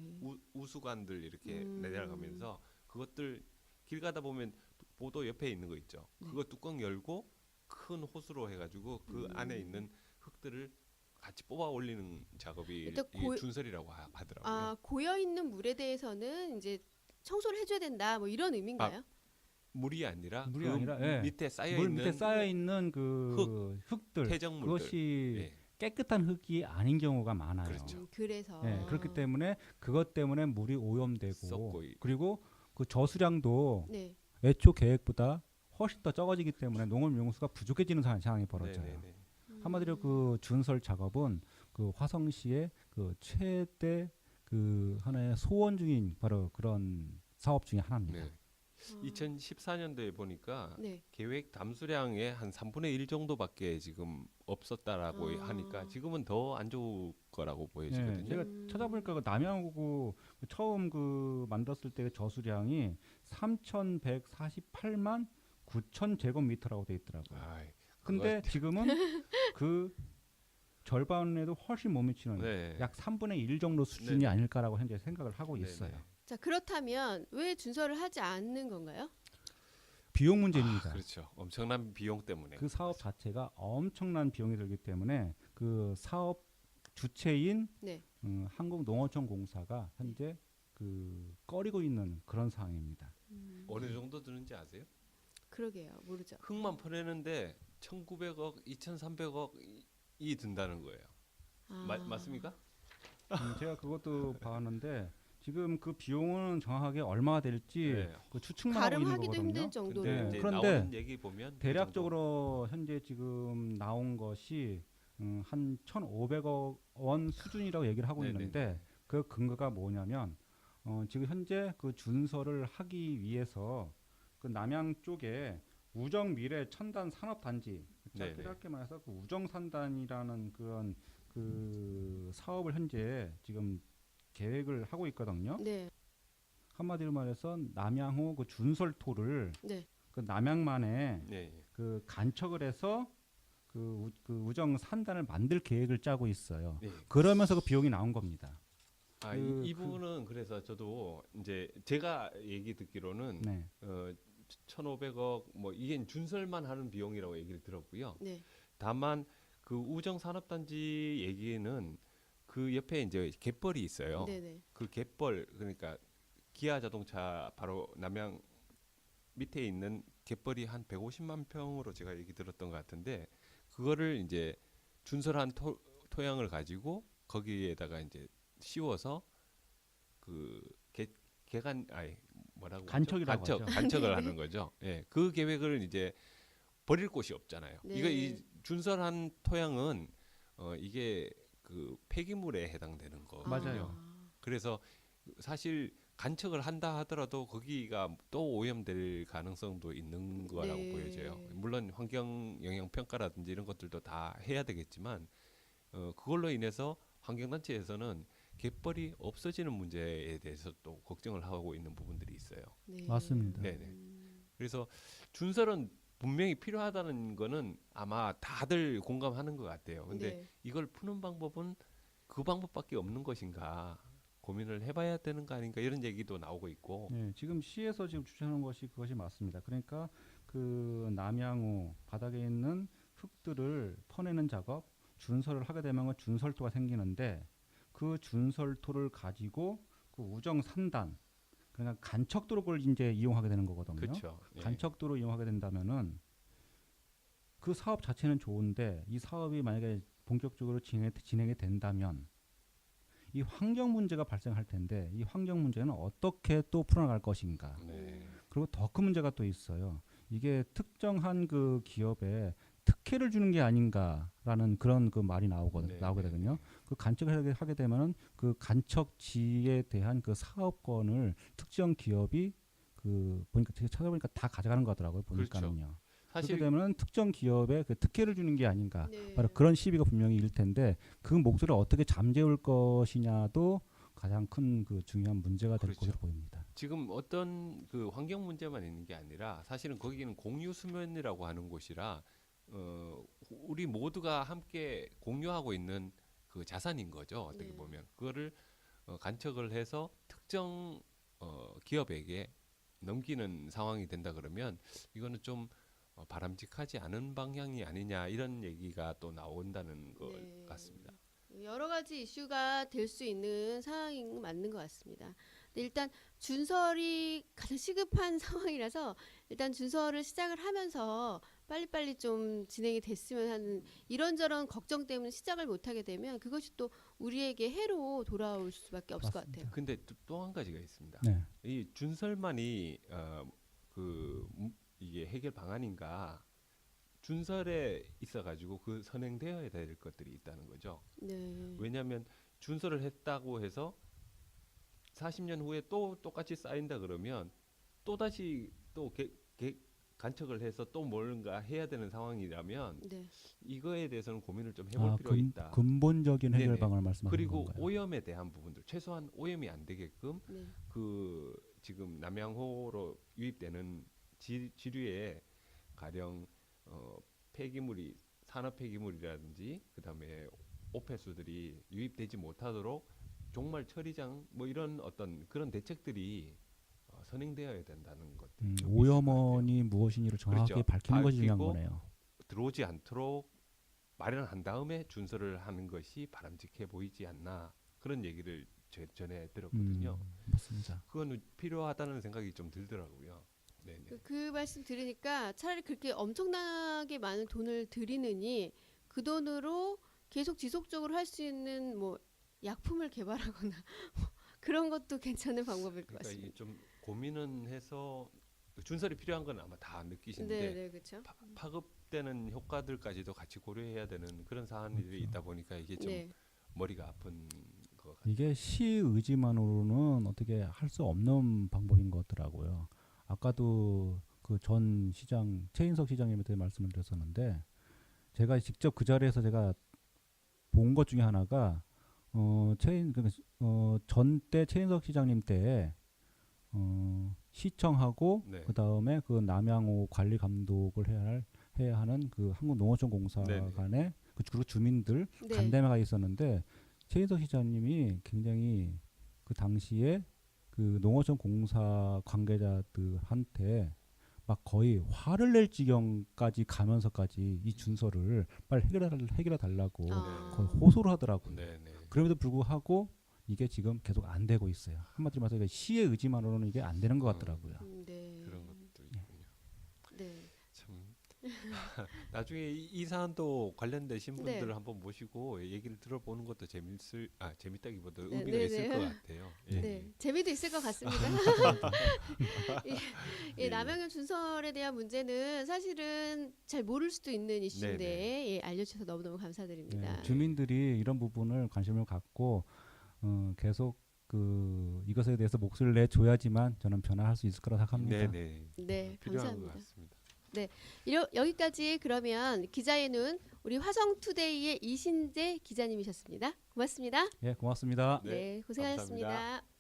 Speaker 3: 우수관들 이렇게
Speaker 1: 음.
Speaker 3: 내려가면서 그것들 길 가다 보면 보도 옆에 있는 거 있죠.
Speaker 1: 네.
Speaker 3: 그거 뚜껑 열고 큰 호수로 해가지고 그 안에 있는 흙들을 같이 뽑아 올리는 작업이
Speaker 1: 일단
Speaker 3: 이게 준설이라고 하더라고요.
Speaker 1: 아, 고여 있는 물에 대해서는 이제 청소를 해줘야 된다, 뭐 이런 의미인가요?
Speaker 3: 물이 아니라
Speaker 2: 물이
Speaker 3: 그
Speaker 2: 아니라, 예.
Speaker 3: 밑에 쌓여
Speaker 2: 물
Speaker 3: 있는
Speaker 2: 밑에 쌓여 있는 그 흙들,
Speaker 3: 퇴적물들.
Speaker 2: 그것이
Speaker 3: 예.
Speaker 2: 깨끗한 흙이 아닌 경우가 많아요.
Speaker 3: 그렇죠.
Speaker 1: 그래서.
Speaker 2: 예, 그렇기 때문에 그것 때문에 물이 오염되고
Speaker 3: 썩고
Speaker 2: 그리고 그 저수량도
Speaker 1: 네.
Speaker 2: 애초 계획보다 훨씬 더 적어지기 때문에 농업용수가 부족해지는 상황이 벌어져요.
Speaker 3: 네네네.
Speaker 2: 한마디로 그 준설 작업은 그 화성시의 그 최대 그 하나의 소원 중인 바로 그런 사업 중에 하나입니다.
Speaker 3: 네. 2014년도에 보니까
Speaker 1: 네.
Speaker 3: 계획 담수량의 한 3분의 1 정도밖에 지금 없었다라고
Speaker 1: 아.
Speaker 3: 하니까 지금은 더 안 좋을 거라고
Speaker 2: 네,
Speaker 3: 보여지거든요.
Speaker 2: 제가 찾아보니까 그 남양호구 처음 그 만들었을 때 저수량이 3,148만 9천 제곱미터라고 돼 있더라고요.
Speaker 3: 아이,
Speaker 2: 근데 지금은 그 절반에도 훨씬 못 미치는
Speaker 3: 네.
Speaker 2: 약 3분의 1 정도 수준이
Speaker 3: 네네.
Speaker 2: 아닐까라고 현재 생각을 하고
Speaker 3: 네네.
Speaker 2: 있어요.
Speaker 1: 자, 그렇다면 왜 준설을 하지 않는 건가요?
Speaker 2: 비용 문제입니다.
Speaker 3: 그렇죠. 엄청난 비용 때문에.
Speaker 2: 그 사업 자체가 엄청난 비용이 들기 때문에 그 사업 주체인
Speaker 1: 네.
Speaker 2: 한국농어촌공사가 현재 그 꺼리고 있는 그런 상황입니다.
Speaker 3: 어느 정도 드는지 아세요?
Speaker 1: 그러게요. 모르죠.
Speaker 3: 흙만 퍼내는데 1,900억, 2,300억이 든다는 거예요.
Speaker 1: 아.
Speaker 3: 맞습니까?
Speaker 2: 제가 그것도 봤는데 지금 그 비용은 정확하게 얼마가 될지
Speaker 3: 네.
Speaker 2: 그 추측만 하고 있는
Speaker 1: 가름하기도
Speaker 2: 거거든요.
Speaker 1: 힘들 정도로.
Speaker 3: 근데
Speaker 2: 네,
Speaker 3: 이제
Speaker 2: 그런데
Speaker 3: 나오는 얘기 보면 그
Speaker 2: 대략적으로 현재 지금 나온 것이 한 1,500억 원 수준이라고 얘기를 하고
Speaker 3: 네네.
Speaker 2: 있는데 그 근거가 뭐냐면 지금 현재 그 준설을 하기 위해서 그 남양 쪽에 우정 미래 첨단 산업 단지
Speaker 3: 네네.
Speaker 2: 짧게 말해서 그 우정산단이라는 그런 그 사업을 현재 지금 계획을 하고 있거든요.
Speaker 1: 네.
Speaker 2: 한마디로 말해서 남양호 그 준설토를
Speaker 1: 네.
Speaker 2: 그 남양만에
Speaker 3: 네.
Speaker 2: 그 간척을 해서 그 우정 산단을 만들 계획을 짜고 있어요.
Speaker 3: 네.
Speaker 2: 그러면서 그 비용이 나온 겁니다.
Speaker 3: 아,
Speaker 2: 그-
Speaker 3: 이 부분은 그래서 저도 이제 제가 얘기 듣기로는
Speaker 2: 네.
Speaker 3: 1,500억 뭐 이게 준설만 하는 비용이라고 얘기를 들었고요.
Speaker 1: 네.
Speaker 3: 다만 그 우정 산업단지 얘기는 그 옆에 이제 갯벌이 있어요.
Speaker 1: 네네.
Speaker 3: 그 갯벌 그러니까 기아 자동차 바로 남양 밑에 있는 갯벌이 한 150만 평으로 제가 얘기 들었던 것 같은데 그거를 이제 준설한 토양을 가지고 거기에다가 이제 씌워서 그 개간 아니 뭐라고
Speaker 2: 간척이라고 하죠.
Speaker 3: 간척을 하는 거죠. 예, 그 계획을 이제 버릴 곳이 없잖아요.
Speaker 1: 네.
Speaker 3: 이거 이 준설한 토양은 이게 그 폐기물에 해당되는 거거든요.
Speaker 2: 맞아요.
Speaker 3: 그래서 사실 간척을 한다 하더라도 거기가 또 오염될 가능성도 있는 거라고
Speaker 1: 네.
Speaker 3: 보여져요. 물론 환경 영향 평가라든지 이런 것들도 다 해야 되겠지만 그걸로 인해서 환경단체에서는 갯벌이 없어지는 문제에 대해서 또 걱정을 하고 있는 부분들이 있어요.
Speaker 1: 네.
Speaker 2: 맞습니다.
Speaker 3: 네네. 그래서 준설은 분명히 필요하다는 거는 아마 다들 공감하는 것 같아요. 근데
Speaker 1: 네.
Speaker 3: 이걸 푸는 방법은 그 방법밖에 없는 것인가 고민을 해봐야 되는 거 아닌가 이런 얘기도 나오고 있고.
Speaker 2: 네, 지금 시에서 지금 주장하는 것이 그것이 맞습니다. 그러니까 그 남양호 바닥에 있는 흙들을 퍼내는 작업, 준설을 하게 되면 준설토가 생기는데 그 준설토를 가지고 그 우정 산단, 그러니까 간척도로 그걸 이제 이용하게 되는 거거든요.
Speaker 3: 그렇죠. 예.
Speaker 2: 간척도로 이용하게 된다면은 그 사업 자체는 좋은데 이 사업이 만약에 본격적으로 진행이 된다면 이 환경 문제가 발생할 텐데 이 환경 문제는 어떻게 또 풀어나갈 것인가.
Speaker 3: 네.
Speaker 2: 그리고 더 큰 문제가 또 있어요. 이게 특정한 그 기업에 특혜를 주는 게 아닌가라는 그런 그 말이 나오게 되거든요. 그 간척을 하게 되면은 그 간척지에 대한 그 사업권을 특정 기업이 그 보니까 제가 찾아보니까 다 가져가는 거더라고요. 보니까는요. 그렇게
Speaker 3: 사실
Speaker 2: 되면은 특정 기업에 그 특혜를 주는 게 아닌가.
Speaker 1: 네.
Speaker 2: 바로 그런 시비가 분명히 일 텐데 그 목소리를 어떻게 잠재울 것이냐도 가장 큰 그 중요한 문제가 될
Speaker 3: 그렇죠.
Speaker 2: 것으로 보입니다.
Speaker 3: 지금 어떤 그 환경 문제만 있는 게 아니라 사실은 거기는 공유 수면이라고 하는 곳이라 우리 모두가 함께 공유하고 있는 그 자산인 거죠. 어떻게
Speaker 1: 네.
Speaker 3: 보면 그거를 간척을 해서 특정 기업에게 넘기는 상황이 된다 그러면 이거는 좀 바람직하지 않은 방향이 아니냐 이런 얘기가 또 나온다는 것
Speaker 1: 네.
Speaker 3: 같습니다.
Speaker 1: 여러 가지 이슈가 될 수 있는 상황인 건 맞는 것 같습니다. 근데 일단 준설이 가장 시급한 상황이라서 일단 준설을 시작을 하면서 빨리빨리 좀 진행이 됐으면 하는 이런저런 걱정 때문에 시작을 못하게 되면 그것이 또 우리에게 해로 돌아올 수밖에 없을 것 같아요.
Speaker 3: 근데 또 한 가지가 있습니다.
Speaker 2: 네.
Speaker 3: 이 준설만이 이게 해결 방안인가? 준설에 있어가지고 그 선행되어야 될 것들이 있다는 거죠.
Speaker 1: 네.
Speaker 3: 왜냐하면 준설을 했다고 해서 40년 후에 또 똑같이 쌓인다 그러면 또 다시 또 간척을 해서 또 뭔가 해야 되는 상황이라면
Speaker 1: 네.
Speaker 3: 이거에 대해서는 고민을 좀 해볼 필요가 있다.
Speaker 2: 근본적인 해결
Speaker 3: 네네.
Speaker 2: 방안을 말씀하시는
Speaker 3: 그리고
Speaker 2: 건가요?
Speaker 3: 오염에 대한 부분들 최소한 오염이 안 되게끔
Speaker 1: 네.
Speaker 3: 그 지금 남양호로 유입되는 지류에 가령 폐기물이 산업 폐기물이라든지 그다음에 오폐수들이 유입되지 못하도록 종말 처리장 뭐 이런 어떤 그런 대책들이 선행되어야 된다는 것들.
Speaker 2: 오염원이 무엇인지를 정확하게
Speaker 3: 그렇죠.
Speaker 2: 밝히는 것이 중요한
Speaker 3: 밝히고
Speaker 2: 거네요.
Speaker 3: 들어오지 않도록 마련한 다음에 준설을 하는 것이 바람직해 보이지 않나 그런 얘기를 전에 들었거든요.
Speaker 2: 맞습니다.
Speaker 3: 그건 필요하다는 생각이 좀 들더라고요. 네네.
Speaker 1: 그 말씀 들으니까 차라리 그렇게 엄청나게 많은 돈을 들이느니 그 돈으로 계속 지속적으로 할 수 있는 뭐 약품을 개발하거나 그런 것도 괜찮은 방법일 것
Speaker 3: 그러니까 이게
Speaker 1: 같습니다.
Speaker 3: 좀 고민은 해서 준설이 필요한 건 아마 다 느끼시는데
Speaker 1: 네, 네, 그렇죠.
Speaker 3: 파급되는 효과들까지도 같이 고려해야 되는 그런 사안들이
Speaker 2: 그렇죠.
Speaker 3: 있다 보니까 이게 좀
Speaker 1: 네,
Speaker 3: 머리가 아픈 것 같아요.
Speaker 2: 이게 시 의지만으로는 어떻게 할 수 없는 방법인 것 같더라고요. 아까도 그 전 시장 최인석 시장님한테 말씀을 드렸었는데 제가 직접 그 자리에서 제가 본 것 중에 하나가 전때 최인석 시장님 때 시청하고
Speaker 3: 네.
Speaker 2: 그 다음에 그 남양호 관리 감독을 해야 하는 그 한국농어촌공사
Speaker 3: 네네.
Speaker 2: 간의 그리고 주민들
Speaker 1: 네,
Speaker 2: 간담회가 있었는데 최인석 시장님이 굉장히 그 당시에 그 농어촌공사 관계자들한테 막 거의 화를 낼 지경까지 가면서까지 이 준서를 빨리 해결해 달라고 거의 호소를 하더라고요.
Speaker 3: 네네.
Speaker 2: 그럼에도 불구하고 이게 지금 계속 안 되고 있어요. 한마디로 말해서 시의 의지만으로는 이게 안 되는 것 같더라고요.
Speaker 1: 네,
Speaker 3: 그런 것도 있군요.
Speaker 1: 네.
Speaker 3: 참
Speaker 4: 나중에 이 사안도 관련되신
Speaker 1: 네.
Speaker 4: 분들을 한번 모시고 얘기를 들어보는 것도 재밌다기보다
Speaker 1: 네,
Speaker 4: 의미가
Speaker 1: 네,
Speaker 4: 있을
Speaker 1: 네.
Speaker 4: 것 같아요. 예.
Speaker 1: 네, 재미도 있을 것 같습니다. 이 남영현 준설에 대한 문제는 사실은 잘 모를 수도 있는 이슈인데 예, 알려주셔서 너무너무 감사드립니다.
Speaker 2: 네, 주민들이 이런 부분을 관심을 갖고 계속 이것에 대해서 목소리를 내줘야지만 저는 변화할 수 있을 거라 생각합니다.
Speaker 4: 네,
Speaker 1: 네,
Speaker 4: 필요한 것
Speaker 1: 감사합니다.
Speaker 4: 같습니다.
Speaker 1: 여기까지 그러면 기자의 눈 우리 화성투데이의 이신재 기자님이셨습니다. 고맙습니다.
Speaker 2: 예, 고맙습니다.
Speaker 4: 네,
Speaker 1: 네, 고생하셨습니다.
Speaker 4: 감사합니다.